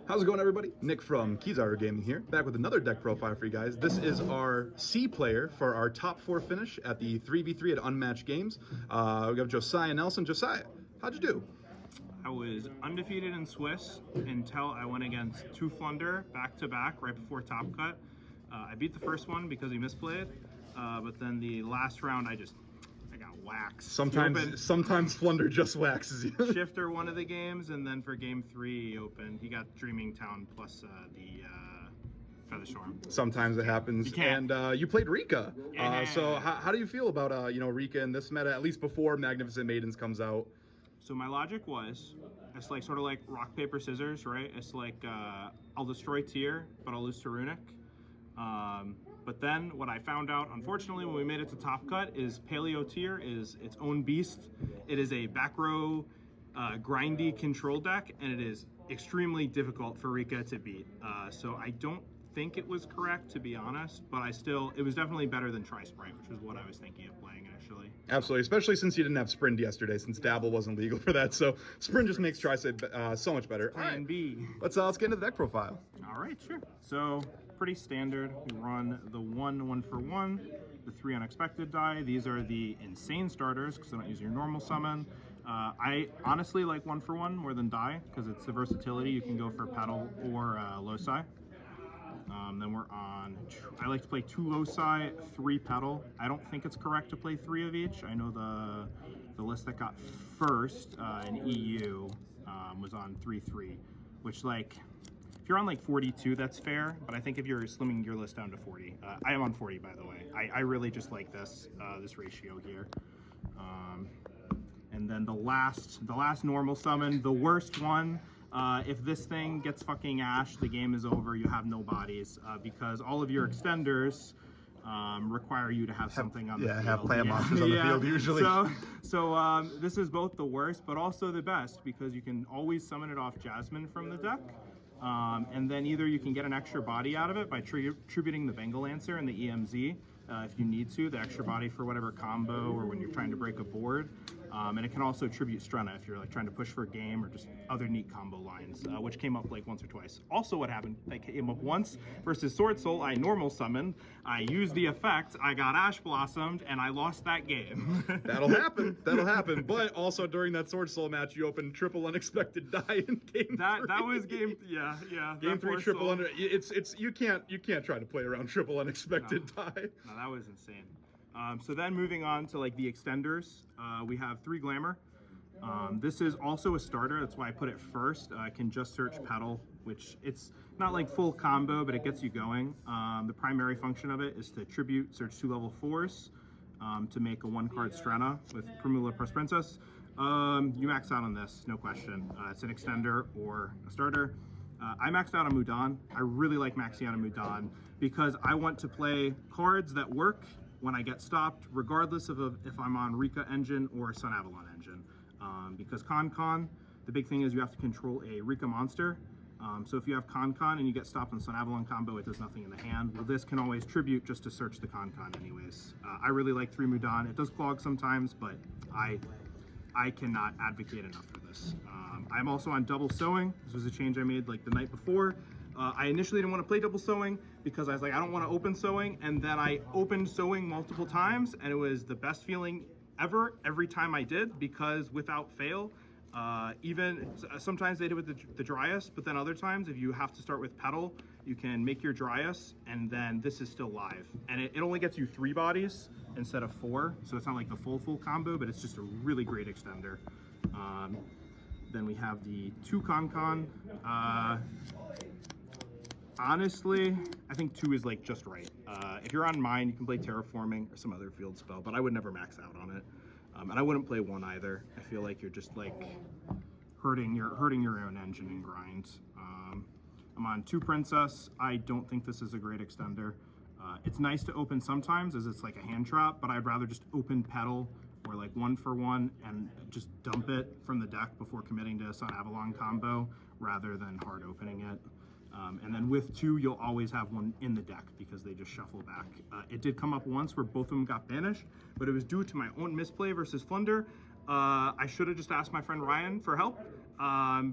How's it going, everybody? Nick from Keysauer Gaming here, back with another deck profile for you guys. This is our C player for our top 4 finish at the 3v3 at Unmatched Games. We got Josiah Nelson. Josiah, how'd you do? I was undefeated in Swiss until I went against 2 Flunder back-to-back right before Top Cut. I beat the first one because he misplayed, but then the last round I got waxed. Sometimes Flunder just waxes you. Shifter one of the games, and then for game 3 he opened. He got Dreaming Town plus the Feather Storm. Sometimes it happens. And you played Rikka. Yeah. So how do you feel about Rikka in this meta, at least before Magnificent Maidens comes out? So my logic was, it's like sort of like rock, paper, scissors, right? It's like I'll destroy tier, but I'll lose to Runic. But then what I found out, unfortunately, when we made it to Top Cut, is Paleo tier is its own beast. It is a back row grindy control deck, and it is extremely difficult for Rikka to beat. So I don't think it was correct, to be honest, but it was definitely better than Tri-Sprite, which was what I was thinking of playing initially. Absolutely, especially since you didn't have Sprint yesterday, since Dabble wasn't legal for that. So Sprint just makes Tri-Sprite so much better. Plan B. Let's get into the deck profile. All right, sure. So pretty standard. We run the 1/1 the 3 unexpected die. These are the insane starters because I don't use your normal summon. I honestly like 1/1 more than die because it's the versatility. You can go for Petal or Loci. Then we're on, I like to play 2 Loci, 3 Petal. I don't think it's correct to play 3 of each. I know the list that got first in EU was on 3/3, which, like, if you're on like 42, that's fair, but I think if you're slimming your list down to 40, I am on 40, by the way. I really just like this ratio here. And then the last normal summon, the worst one. If this thing gets fucking Ash, the game is over. You have no bodies because all of your extenders require you to have something on the field. Have plant monsters on the field usually. So this is both the worst, but also the best because you can always summon it off Jasmine from the deck. And then either you can get an extra body out of it by tributing the Bengal Lancer and the EMZ if you need to, the extra body for whatever combo or when you're trying to break a board. And it can also tribute Strenna if you're like trying to push for a game or just other neat combo lines, which came up like once or twice. Also what happened, that came up once versus Sword Soul, I normal summoned, I used the effect, I got Ash Blossomed, and I lost that game. That'll happen. But also during that Sword Soul match, you opened triple unexpected die in game 3. That was game, yeah. Game 3 triple under. You can't try to play around triple unexpected die. No, that was insane. So then moving on to like the extenders, we have 3 Glamour. This is also a starter, that's why I put it first. I can just search Petal, which it's not like full combo, but it gets you going. The primary function of it is to tribute, search 2 level 4s to make a 1-card Strenna with Primula plus Princess. You max out on this, no question. It's an extender or a starter. I maxed out on Mudan. I really like maxing out on Mudan because I want to play cards that work when I get stopped, regardless of if I'm on Rikka engine or Sunavalon engine. Because Con, the big thing is you have to control a Rikka monster. So if you have Con and you get stopped on Sunavalon combo, it does nothing in the hand. Well, this can always tribute just to search the Con anyways. I really like 3 Mudan. It does clog sometimes, but I cannot advocate enough for this. I'm also on double sewing. This was a change I made like the night before. I initially didn't want to play double sewing because I was like, I don't want to open sewing. And then I opened sewing multiple times and it was the best feeling ever every time I did because without fail, even sometimes they did with the Dryas, but then other times if you have to start with Petal, you can make your Dryas and then this is still live. And it only gets you 3 bodies instead of 4. So it's not like the full combo, but it's just a really great extender. Then we have the 2 Con. Honestly, I think 2 is like just right. If you're on mine, you can play Terraforming or some other field spell, but I would never max out on it. And I wouldn't play 1 either. I feel like you're just like hurting your own engine and grind. I'm on 2 Princess. I don't think this is a great extender. It's nice to open sometimes as it's like a hand trap, but I'd rather just open Petal or like 1/1 and just dump it from the deck before committing to a Sunavalon combo rather than hard opening it. And then with 2, you'll always have 1 in the deck because they just shuffle back. It did come up once where both of them got banished, but it was due to my own misplay versus Flunder. I should have just asked my friend Ryan for help,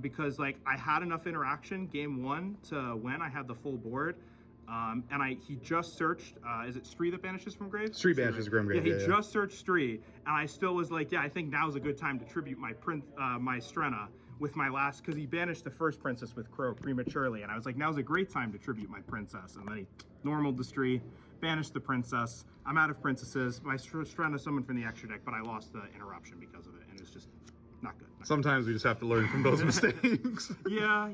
because like I had enough interaction game 1 to win. I had the full board. And he just searched, is it Stree that banishes from grave? Stree banishes from grave. Yeah, he just searched Stree, and I still was like, yeah, I think now's a good time to tribute my my Strenna with my last, because he banished the first princess with Crow prematurely, and I was like, now's a great time to tribute my princess. And then he normaled the Stree, banished the princess. I'm out of princesses. My Strenna summoned from the extra deck, but I lost the interruption because of it, and it's just not good. Sometimes we just have to learn from those mistakes. Yeah.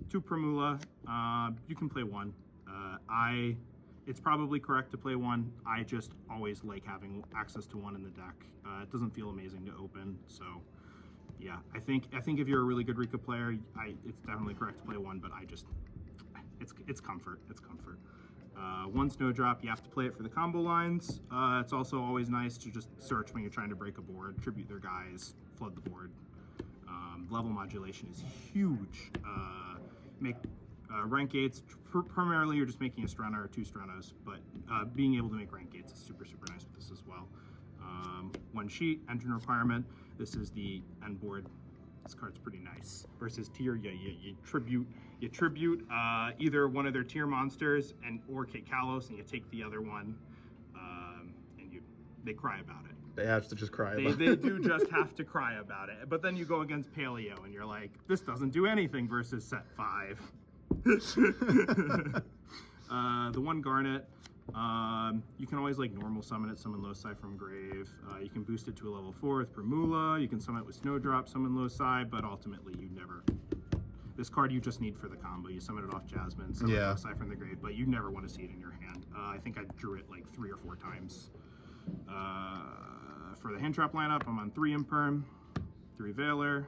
2 Primula, you can play 1. It's probably correct to play 1. I just always like having access to 1 in the deck. It doesn't feel amazing to open, so yeah. I think if you're a really good Rikka player, it's definitely correct to play 1. But it's comfort. It's comfort. 1 Snowdrop, you have to play it for the combo lines. It's also always nice to just search when you're trying to break a board, tribute their guys, flood the board. Level modulation is huge. Make rank 8s, primarily you're just making a Strenna or 2 Strennas, but being able to make rank 8s is super nice with this as well. 1 sheet, engine requirement. This is the end board. This card's pretty nice. Versus tier, you tribute either one of their tier monsters or Kit Kalos, and you take the other one, and they cry about it. They have to just cry about it. They do just have to cry about it. But then you go against Paleo, and you're like, this doesn't do anything versus set 5. The 1 Garnet, you can always like normal summon it, summon Loci from grave. You can boost it to a level 4 with Primula. You can summon it with Snowdrop, summon Loci, but ultimately you never. This card you just need for the combo. You summon it off Jasmine, summon Loci from the grave, but you never want to see it in your hand. I think I drew it like 3 or 4 times. For the hand trap lineup, I'm on 3 Imperm, 3 Veiler,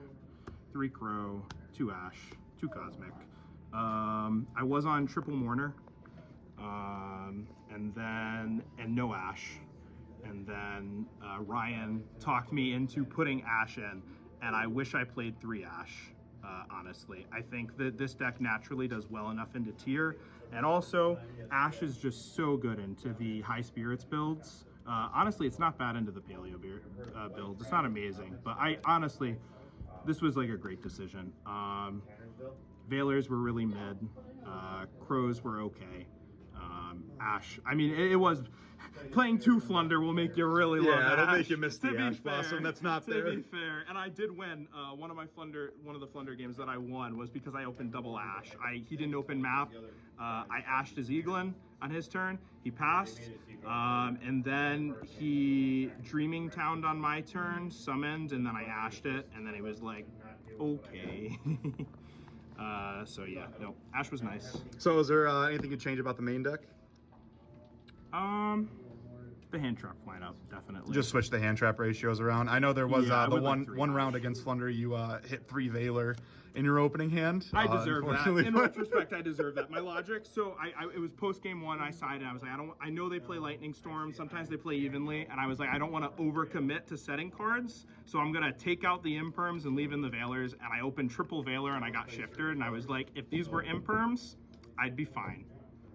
3 Crow, 2 Ash, 2 Cosmic. I was on triple Mourner, and no Ash, and then Ryan talked me into putting Ash in, and I wish I played 3 Ash. Honestly, I think that this deck naturally does well enough into tier, and also Ash is just so good into the high spirits builds. Honestly, it's not bad into the Paleo builds. It's not amazing, but honestly, this was like a great decision. Veilers were really mid. Crows were okay. Ash, I mean, it was playing 2 Flunder will make you really love Ash. Yeah, it'll make you miss the Ash Blossom. That's not fair. To be fair, and I did win. One of the Flunder games that I won was because I opened double Ash. He didn't open map. I ashed his Eaglin on his turn. He passed, and then he Dreaming Towned on my turn, summoned, and then I ashed it, and then he was like, okay. So yeah, no, Ash was nice. So is there anything you'd change about the main deck? The hand trap lineup, definitely. Just switch the hand trap ratios around. I know there was the one like round against Flunder, you hit 3 Veiler in your opening hand. I deserve that. In retrospect, I deserve that. My logic. So it was post game 1. I sided. I was like, I know they play Lightning Storm. Sometimes they play evenly, and I was like, I don't want to overcommit to setting cards, so I'm gonna take out the Imperms and leave in the Veilers. And I opened triple Veiler, and I got shifted. And I was like, if these were Imperms, I'd be fine.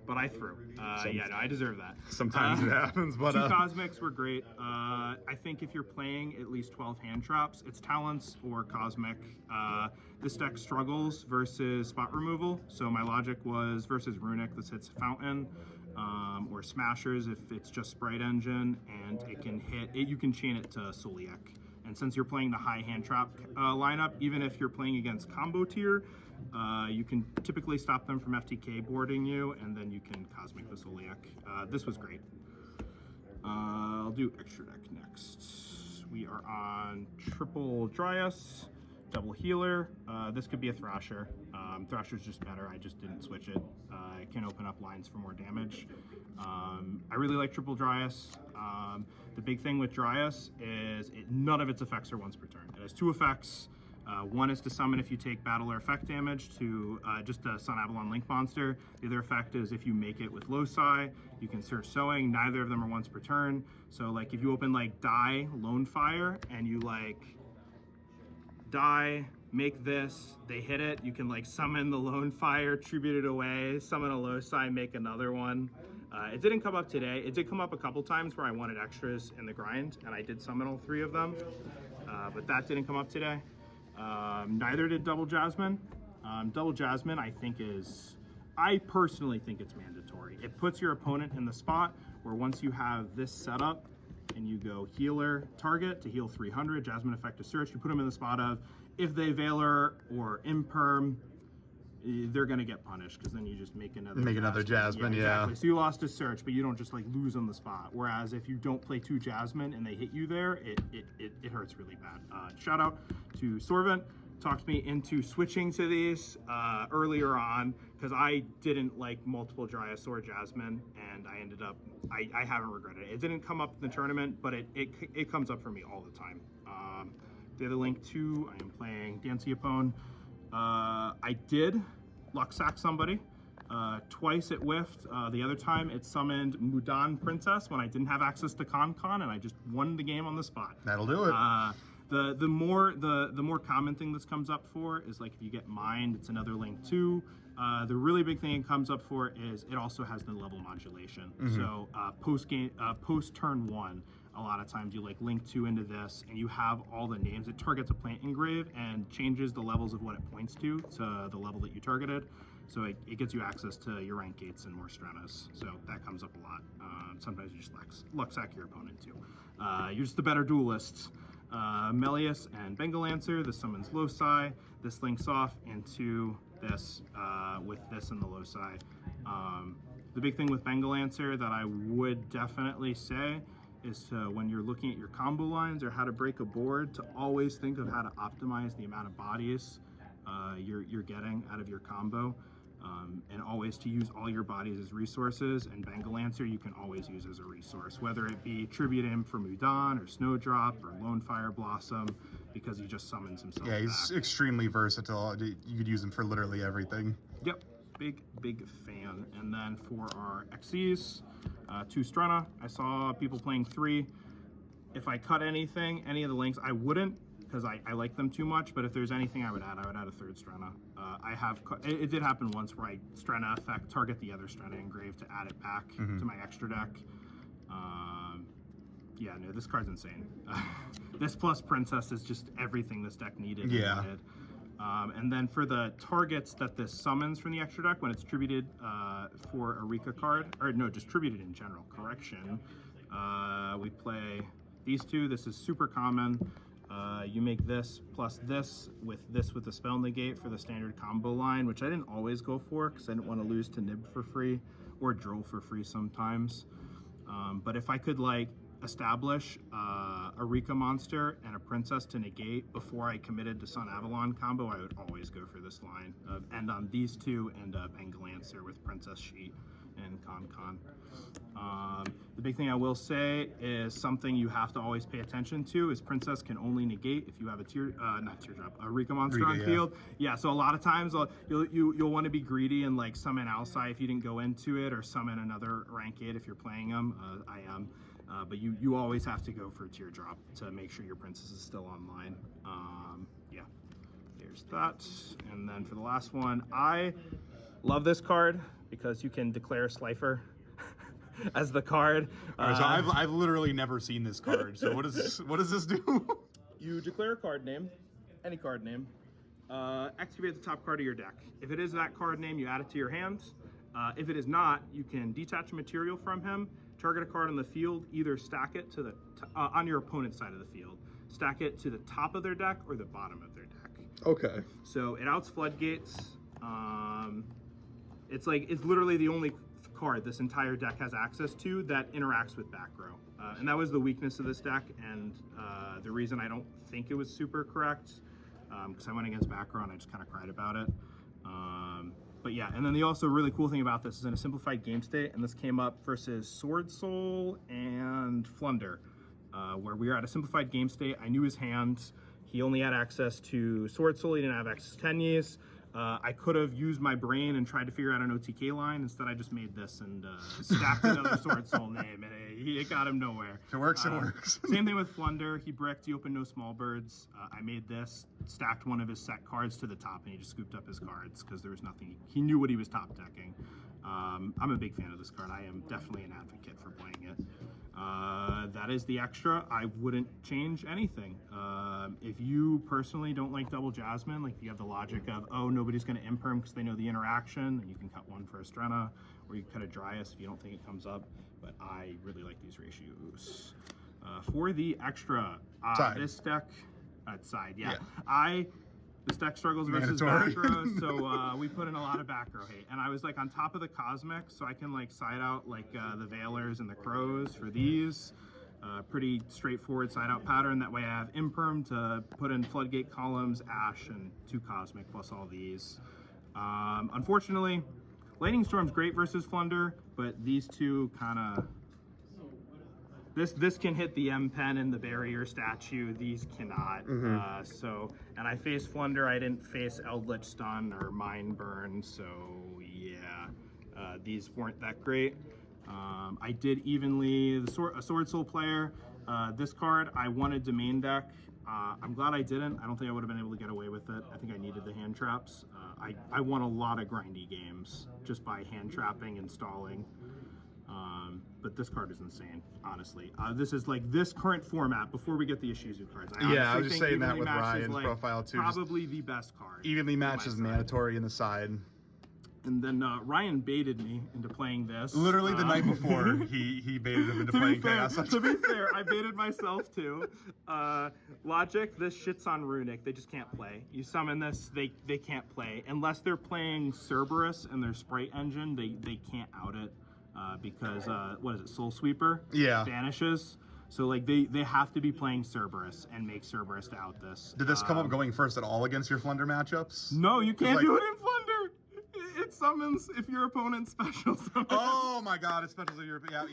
But I threw. Yeah, no, I deserve that. Sometimes it happens, but 2 Cosmics were great. I think if you're playing at least 12 hand traps, it's Talents or Cosmic. This deck struggles versus spot removal, so my logic was versus Runic, this hits Fountain, or Smashers if it's just Sprite Engine, and it can hit. You can chain it to Soliek. And since you're playing the high hand trap lineup, even if you're playing against combo tier, you can typically stop them from FTK boarding you, and then you can Cosmic the Soliek. This was great. I'll do extra deck next. We are on triple Dryas, double Healer. This could be a Thrasher. Thrasher's just better. I just didn't switch it. It can open up lines for more damage. I really like triple Dryas. The big thing with Dryas is none of its effects are once per turn. It has 2 effects. One is to summon if you take battle or effect damage to just a Sunavalon Link monster. The other effect is if you make it with Loci, you can search Sowing. Neither of them are once per turn. So like if you open like Die, Lone Fire, and you like Die, make this, they hit it, you can like summon the Lone Fire, tribute it away, summon a Loci, make another one. It didn't come up today. It did come up a couple times where I wanted extras in the grind, and I did summon all 3 of them, but that didn't come up today. Neither did Double Jasmine. Double Jasmine, I personally think it's mandatory. It puts your opponent in the spot where once you have this set up and you go healer target to heal 300, Jasmine effective search, you put them in the spot of, if they Veiler or Imperm, they're going to get punished because then you just make another Jasmine, yeah. Exactly. So you lost a search, but you don't just like lose on the spot. Whereas if you don't play 2 Jasmine and they hit you there, it hurts really bad. Shout out to Sorvent. Talked me into switching to these earlier on because I didn't like multiple Dryas or Jasmine, and I ended up, I haven't regretted it. It didn't come up in the tournament, but it comes up for me all the time. The other link too, I am playing Danciapone. I did luck sack somebody. Twice it whiffed. The other time it summoned Mudan Princess when I didn't have access to Con, and I just won the game on the spot. That'll do it. The more common thing this comes up for is like if you get mined, it's another link too. The really big thing it comes up for is it also has the level modulation. So post turn 1, a lot of times you like link 2 into this and you have all the names. It targets a plant engrave and changes the levels of what it points to the level that you targeted. So it gets you access to your rank gates and more Stranas. So that comes up a lot. Sometimes you just luck sack your opponent too. You're just the better duelists. Melius and Bengal Lancer, this summons Loci. This links off into this with this in the Loci. The big thing with Bengal Lancer that I would definitely say is to, when you're looking at your combo lines or how to break a board, to always think of how to optimize the amount of bodies you're getting out of your combo. And always to use all your bodies as resources, and Bengal Lancer you can always use as a resource, whether it be Tribute him for Mudan or Snowdrop or Lone Fire Blossom, because he just summons himself Yeah, he's back. Extremely versatile. You could use him for literally everything. Yep, big fan. And then for our XCs, 2 Strana. I saw people playing 3. If I cut anything, any of the links, I wouldn't, because I like them too much, but if there's anything I would add a 3rd Strana. It did happen once where I Strana effect, target the other Strana engrave to add it back to my extra deck. Yeah, no, this card's insane. This plus Princess is just everything this deck needed. Yeah. And then for the targets that this summons from the extra deck, when it's tributed for a Rikka card, or no, just tributed in general, correction, we play these 2. This is super common. You make this plus this with the spell negate for the standard combo line, which I didn't always go for because I didn't want to lose to Nib for free or Droll for free sometimes. But if I could like establish a Rikka monster and a Princess to negate before I committed to Sun Avalon combo, I would always go for this line. End on these 2 and Bengal Lancer with Princess Sheet and Con. The big thing I will say is something you have to always pay attention to is Princess can only negate if you have a Rikka monster on field. Yeah, so a lot of times you'll want to be greedy and like summon Alcai if you didn't go into it, or summon another rank 8 if you're playing them. I am. But you always have to go for Teardrop to make sure your Princess is still online. Yeah, there's that. And then for the last one, I love this card because you can declare Slifer as the card. So I've literally never seen this card. So what does this do? You declare a card name, any card name, activate the top card of your deck. If it is that card name, you add it to your hand. If it is not, you can detach a material from him, target a card on the field, either stack it to the on your opponent's side of the field, stack it to the top of their deck or the bottom of their deck. Okay. So it outs Floodgates. It's literally the only card this entire deck has access to that interacts with back row. And that was the weakness of this deck, and the reason I don't think it was super correct, because I went against back row and I just kind of cried about it. But yeah, and then the also really cool thing about this is in a simplified game state, and this came up versus Sword Soul and Flunder, where we were at a simplified game state. I knew his hand. He only had access to Sword Soul. He didn't have access to Tenyis. I could have used my brain and tried to figure out an OTK line. Instead, I just made this and stacked another Sword Soul name, and it got him nowhere. If it works, it works. Same thing with Flunder. He bricked, he opened no small birds. I made this, stacked one of his set cards to the top, and he just scooped up his cards because there was nothing. He knew what he was top decking. I'm a big fan of this card. I am definitely an advocate for playing it. That is the extra. I wouldn't change anything. If you personally don't like double Jasmine, like if you have the logic of, oh, nobody's going to imperm because they know the interaction, then you can cut one for Estrena, or you can cut a Dryas if you don't think it comes up. But I really like these ratios. For the extra, this deck, side, yeah. This deck struggles versus back row, so we put in a lot of back row hate. And I was like on top of the Cosmic, so I can like side out like the Veilers and the Crows for these. Pretty straightforward side out pattern. That way I have Imperm to put in Floodgate columns, Ash, and 2 Cosmic plus all these. Unfortunately, Lightning Storm's great versus Flunder, but these two kind of... This can hit the M-Pen and the Barrier statue. These cannot. And I faced Flunder. I didn't face Eldritch Stun or Mind Burn, so yeah. These weren't that great. I did evenly, a Sword Soul player. This card, I wanted to main deck. I'm glad I didn't. I don't think I would have been able to get away with it. I think I needed the hand traps. I won a lot of grindy games just by hand trapping and stalling. But this card is insane, honestly. This is like this current format before we get the Ishizu cards. I was just saying that with Ryan's profile too. Probably the best card. Evenly matches mandatory in the side. And then Ryan baited me into playing this. Literally the night before, he baited him into playing Chaos. To be fair, I baited myself too. Logic, this shit's on Runic. They just can't play. You summon this, they can't play. Unless they're playing Cerberus and their Sprite Engine, they can't out it. Because, what is it, Soul Sweeper? Yeah. Vanishes. So, like, they have to be playing Cerberus and make Cerberus to out this. Did this come up going first at all against your Flunder matchups? No, you can't do it in Flunder. It summons if your opponent special summons. Oh my god, it specials if your... Yeah.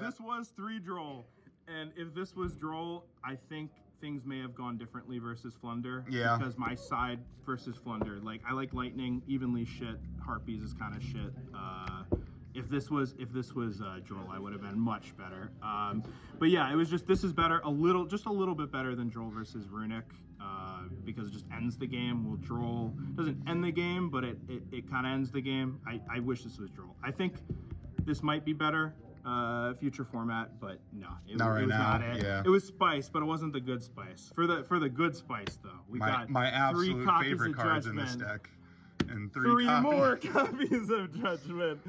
This was 3 Droll. And if this was Droll, I think things may have gone differently versus Flunder. Yeah. Because my side versus Flunder, like, I like Lightning, evenly shit. Harpies is kind of shit. If this was Droll, I would have been much better. But yeah, it was just, this is better, just a little bit better than Droll versus Runic, because it just ends the game. Well, Droll doesn't end the game, but it kind of ends the game. I wish this was Droll. I think this might be better, future format, but no, it was not it. Yeah. It was Spice, but it wasn't the good Spice. For the good Spice though, we got my absolute 3 copies favorite of cards Judgment. in this deck. And 3 copies. more copies of Judgment.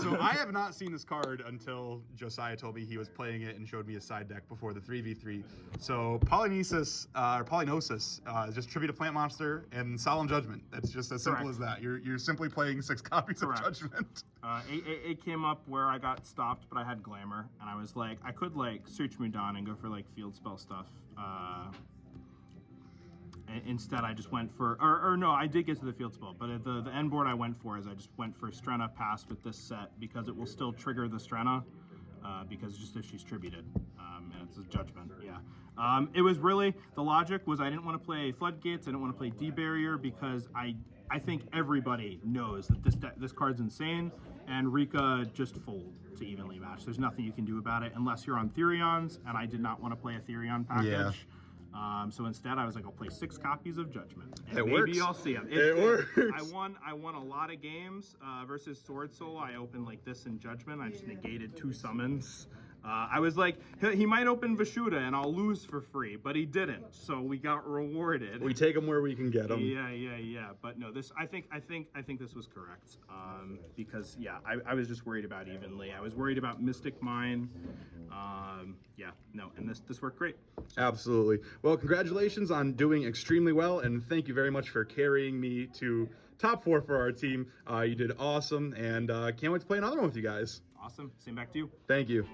So I have not seen this card until Josiah told me he was playing it and showed me a side deck before the 3v3. So Polynosis is just tribute a plant monster and Solemn Judgment. That's just as simple as that. You're simply playing 6 copies of Judgment. It came up where I got stopped, but I had Glamour, and I was like, I could like search Mudan and go for like field spell stuff. Instead, I just went for, or no, I did get to the field spell, but the end board I went for is I just went for Strenna Pass with this set because it will still trigger the Strenna, because just if she's tributed, and it's a Judgment, yeah. It was really, the logic was I didn't want to play Floodgates, I didn't want to play D-Barrier because I think everybody knows that this card's insane, and Rikka just fold to evenly match. There's nothing you can do about it unless you're on Therions, and I did not want to play a Therion package. Yeah. So instead, I was like, I'll play 6 copies of Judgment. And it maybe works. I'll see them. It works. I won a lot of games versus Sword Soul. I opened like this in Judgment. I just negated 2 summons. I was like, he might open Vishuda and I'll lose for free, but he didn't. So we got rewarded. We take them where we can get them. Yeah. But no, this I think this was correct. Because yeah, I was just worried about evenly. I was worried about Mystic Mine. And this worked great. So. Absolutely. Well, congratulations on doing extremely well, and thank you very much for carrying me to top 4 for our team. You did awesome, and can't wait to play another one with you guys. Awesome. Same back to you. Thank you.